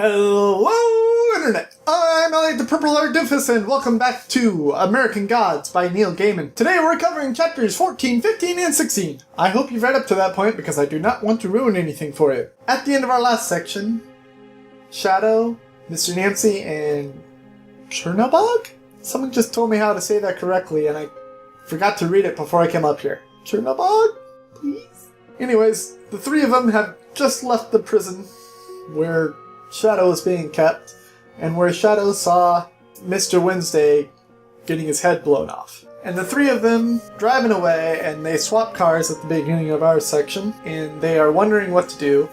Hello, Internet! I'm Elliot the Purple Heart Doofus, and welcome back to American Gods by Neil Gaiman. Today we're covering chapters 14, 15, and 16. I hope you've read up to that point because I do not want to ruin anything for you. At the end of our last section, Shadow, Mr. Nancy, and Chernobog? Someone just told me how to say that correctly, and I forgot to read it before I came up here. Chernobog? Please? Anyways, the three of them have just left the prison where Shadow was being kept, and where Shadow saw Mr. Wednesday getting his head blown off. And the three of them driving away, and they swap cars at the beginning of our section, and they are wondering what to do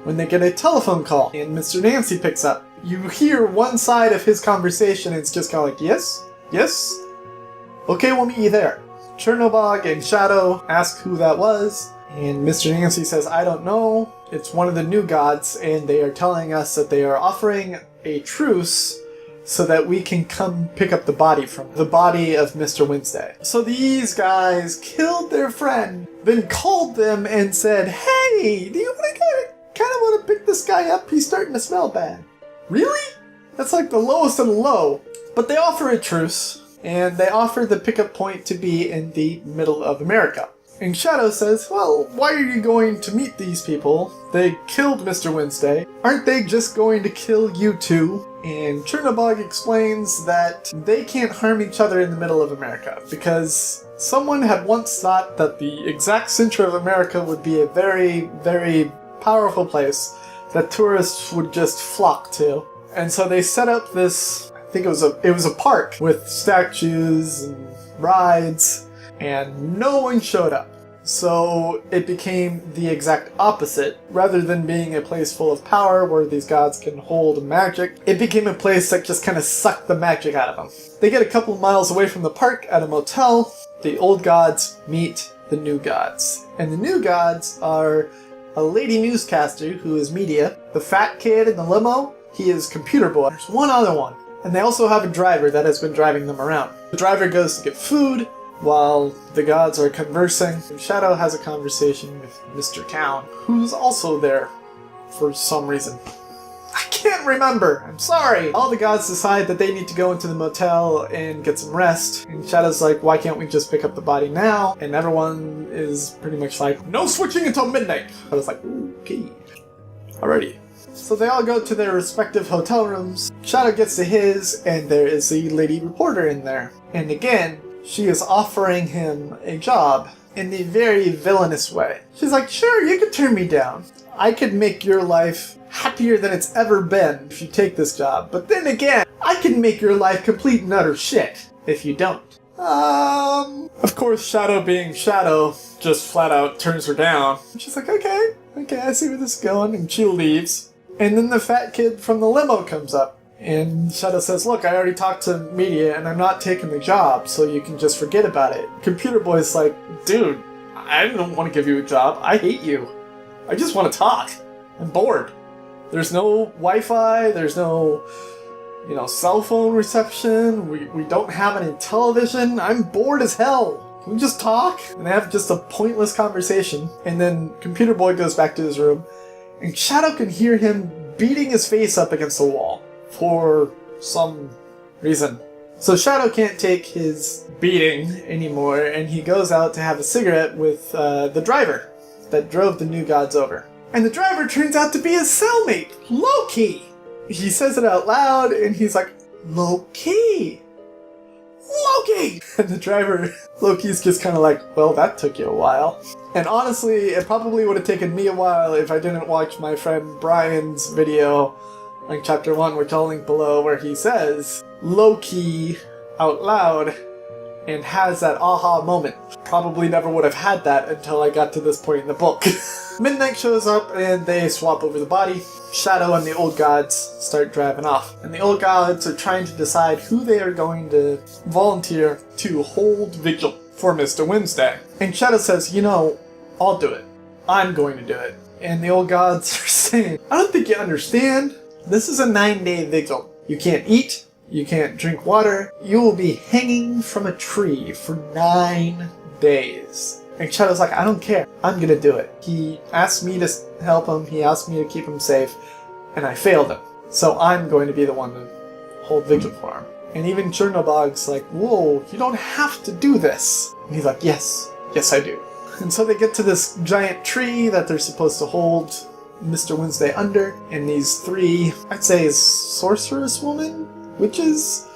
when they get a telephone call, and Mr. Nancy picks up. You hear one side of his conversation, and it's just kind of like, yes, yes, okay, we'll meet you there. Chernobog and Shadow ask who that was, and Mr. Nancy says, I don't know. It's one of the new gods, and they are telling us that they are offering a truce so that we can come pick up the body of Mr. Wednesday. So these guys killed their friend, then called them and said, hey, do you kind of want to pick this guy up? He's starting to smell bad. Really? That's like the lowest of the low. But they offer a truce, and they offer the pickup point to be in the middle of America. And Shadow says, well, why are you going to meet these people? They killed Mr. Wednesday. Aren't they just going to kill you too? And Chernobog explains that they can't harm each other in the middle of America because someone had once thought that the exact center of America would be a very, very powerful place that tourists would just flock to. And so they set up this, I think it was a park with statues and rides, and no one showed up. So it became the exact opposite. Rather than being a place full of power where these gods can hold magic, it became a place that just kind of sucked the magic out of them. They get a couple miles away from the park at a motel. The old gods meet the new gods. And the new gods are a lady newscaster who is media, the fat kid in the limo, he is computer boy. There's one other one. And they also have a driver that has been driving them around. The driver goes to get food while the gods are conversing. Shadow has a conversation with Mr. Town, who's also there for some reason. I can't remember. I'm sorry. All the gods decide that they need to go into the motel and get some rest. And Shadow's like, why can't we just pick up the body now? And everyone is pretty much like, no switching until midnight. I was like, okay. Alrighty. So they all go to their respective hotel rooms. Shadow gets to his, and there is a lady reporter in there. And again, she is offering him a job in the very villainous way. She's like, sure, you could turn me down. I could make your life happier than it's ever been if you take this job. But then again, I can make your life complete and utter shit if you don't. Of course, Shadow being Shadow just flat out turns her down. She's like, okay, I see where this is going, and she leaves. And then the fat kid from the limo comes up. And Shadow says, look, I already talked to media and I'm not taking the job, so you can just forget about it. Computer Boy's like, dude, I don't want to give you a job. I hate you. I just want to talk. I'm bored. There's no Wi-Fi. There's no, cell phone reception. We don't have any television. I'm bored as hell. Can we just talk? And they have just a pointless conversation. And then Computer Boy goes back to his room, and Shadow can hear him beating his face up against the wall. For some reason. So Shadow can't take his beating anymore, and he goes out to have a cigarette with the driver that drove the new gods over. And the driver turns out to be his cellmate, Loki! He says it out loud, and he's like, Loki! Loki! And the driver, Loki's just kind of like, well, that took you a while. And honestly, it probably would have taken me a while if I didn't watch my friend Brian's video like chapter 1, which I'll link below, where he says Loki out loud and has that aha moment. Probably never would have had that until I got to this point in the book. Midnight shows up and they swap over the body. Shadow and the old gods start driving off. And the old gods are trying to decide who they are going to volunteer to hold vigil for Mr. Wednesday. And Shadow says, I'll do it. I'm going to do it. And the old gods are saying, I don't think you understand. This is a 9-day vigil. You can't eat, you can't drink water, you will be hanging from a tree for 9 days. And Shadow's like, I don't care, I'm gonna do it. He asked me to help him, he asked me to keep him safe, and I failed him. So I'm going to be the one to hold vigil for him. And even Chernobog's like, whoa, you don't have to do this. And he's like, yes, I do. And so they get to this giant tree that they're supposed to hold Mr. Wednesday under, and these three, I'd say, sorceress women, witches,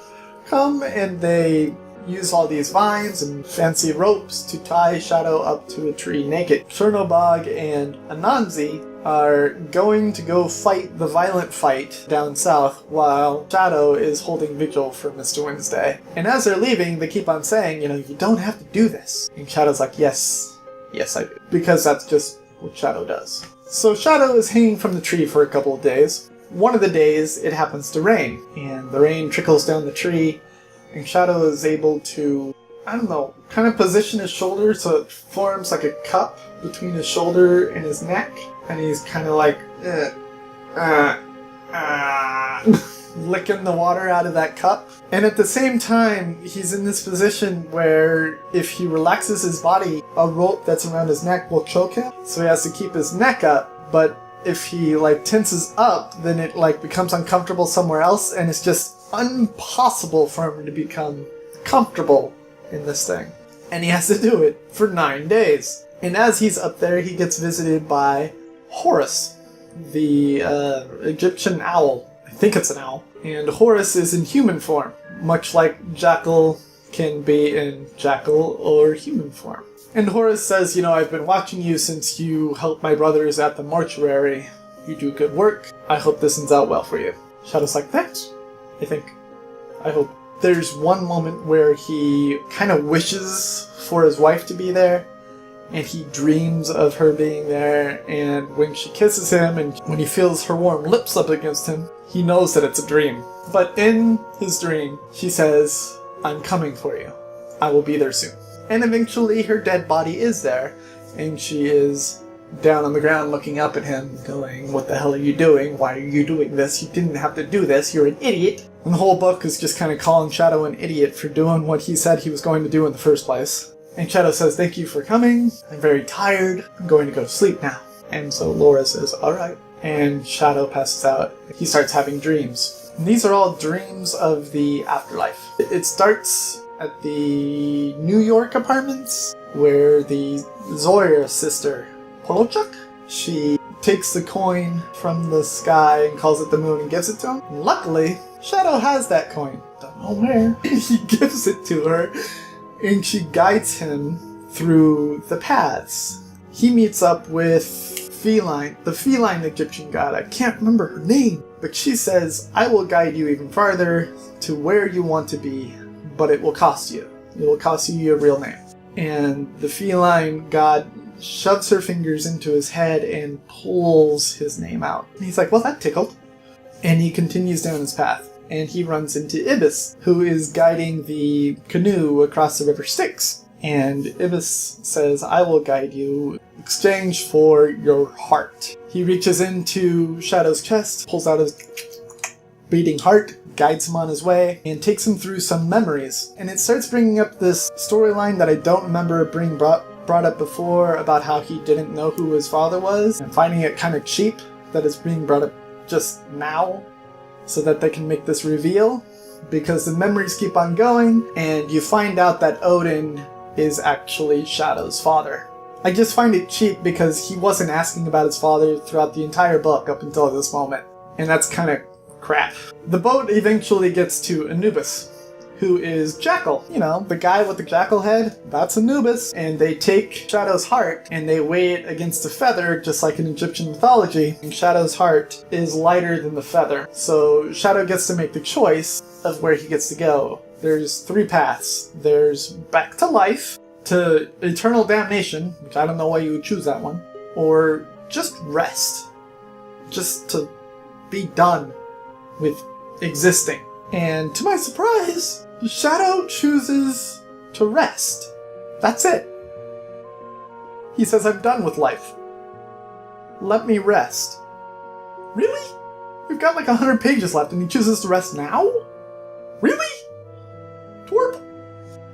come, and they use all these vines and fancy ropes to tie Shadow up to a tree naked. Chernobog and Anansi are going to go fight the violent fight down south while Shadow is holding vigil for Mr. Wednesday. And as they're leaving, they keep on saying, you don't have to do this. And Shadow's like, yes, I do. Because that's just what Shadow does. So Shadow is hanging from the tree for a couple of days. One of the days, it happens to rain, and the rain trickles down the tree, and Shadow is able to, kind of position his shoulder so it forms like a cup between his shoulder and his neck, and he's kind of like, licking the water out of that cup. And at the same time, he's in this position where if he relaxes his body, a rope that's around his neck will choke him. So he has to keep his neck up, but if he tenses up, then it becomes uncomfortable somewhere else, and it's just impossible for him to become comfortable in this thing. And he has to do it for 9 days. And as he's up there, he gets visited by Horus, the Egyptian owl. I think it's an owl. And Horus is in human form, much like Jackal can be in Jackal or human form. And Horus says, I've been watching you since you helped my brothers at the mortuary. You do good work. I hope this ends out well for you. Shadow's like, thanks. I hope. There's one moment where he kind of wishes for his wife to be there, and he dreams of her being there, and when she kisses him and when he feels her warm lips up against him, he knows that it's a dream. But in his dream, she says, I'm coming for you. I will be there soon. And eventually her dead body is there, and she is down on the ground looking up at him, going, what the hell are you doing? Why are you doing this? You didn't have to do this. You're an idiot. And the whole book is just kind of calling Shadow an idiot for doing what he said he was going to do in the first place. And Shadow says, thank you for coming. I'm very tired. I'm going to go to sleep now. And so Laura says, alright. And Shadow passes out. He starts having dreams. And these are all dreams of the afterlife. It starts at the New York apartments, where the Zoya sister, Polochuk, she takes the coin from the sky and calls it the moon and gives it to him. And luckily, Shadow has that coin. Don't know where. He gives it to her, and she guides him through the paths. He meets up with Feline, the feline Egyptian god. I can't remember her name, but she says, I will guide you even farther to where you want to be, but it will cost you. It will cost you your real name. And the feline god shoves her fingers into his head and pulls his name out. And he's like, well, that tickled. And he continues down his path. And he runs into Ibis, who is guiding the canoe across the river Styx. And Ibis says, I will guide you in exchange for your heart. He reaches into Shadow's chest, pulls out his beating heart, guides him on his way, and takes him through some memories. And it starts bringing up this storyline that I don't remember being brought up before, about how he didn't know who his father was, and finding it kind of cheap that it's being brought up just now so that they can make this reveal, because the memories keep on going, and you find out that Odin is actually Shadow's father. I just find it cheap because he wasn't asking about his father throughout the entire book up until this moment, and that's kind of crap. The boat eventually gets to Anubis, who is Jackal. The guy with the jackal head, that's Anubis. And they take Shadow's heart and they weigh it against a feather, just like in Egyptian mythology. And Shadow's heart is lighter than the feather. So Shadow gets to make the choice of where he gets to go. There's 3 paths. There's back to life, to eternal damnation, which I don't know why you would choose that one, or just rest. Just to be done with existing. And to my surprise, Shadow chooses to rest. That's it. He says, I'm done with life. Let me rest. Really? We've got 100 pages left and he chooses to rest now? Really? Twerp.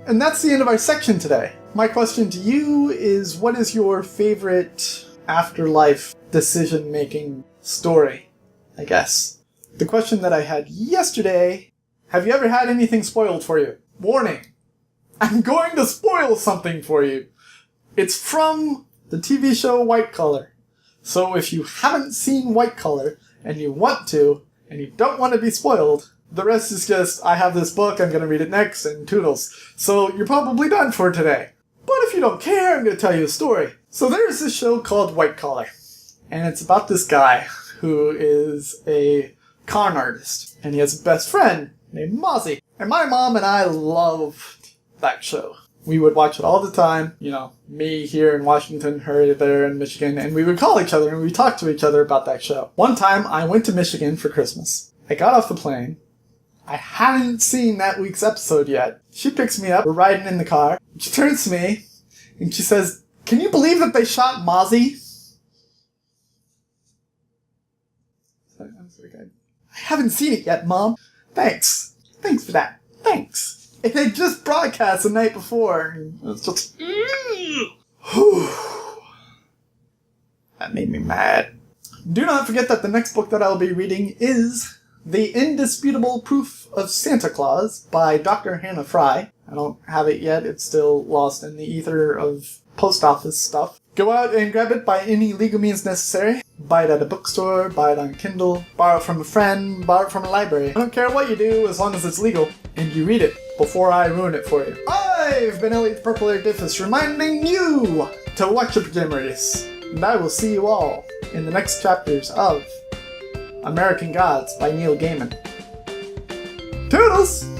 And that's the end of our section today. My question to you is, what is your favorite afterlife decision-making story, I guess? the question that I had yesterday, have you ever had anything spoiled for you? Warning, I'm going to spoil something for you. It's from the TV show White Collar. So if you haven't seen White Collar, and you want to, and you don't want to be spoiled, the rest is just, I have this book, I'm going to read it next, and toodles. So you're probably done for today. But if you don't care, I'm going to tell you a story. So there's this show called White Collar. And it's about this guy who is a con artist. And he has a best friend named Mozzie. And my mom and I loved that show. We would watch it all the time. You know, me here in Washington, her there in Michigan. And we would call each other and we would talk to each other about that show. One time, I went to Michigan for Christmas. I got off the plane. I hadn't seen that week's episode yet. She picks me up. We're riding in the car. She turns to me and she says, "Can you believe that they shot Mozzie?" I was like, I haven't seen it yet, Mom. Thanks. Thanks for that. Thanks. It had just broadcast the night before. And it was just... That made me mad. Do not forget that the next book that I'll be reading is The Indisputable Proof of Santa Claus by Dr. Hannah Fry. I don't have it yet. It's still lost in the ether of post office stuff. Go out and grab it by any legal means necessary. Buy it at a bookstore, buy it on Kindle, borrow it from a friend, borrow it from a library. I don't care what you do as long as it's legal and you read it before I ruin it for you. I've been Elliot the Purple Air Diffus reminding you to watch your pajamas. And I will see you all in the next chapters of American Gods by Neil Gaiman. Toodles!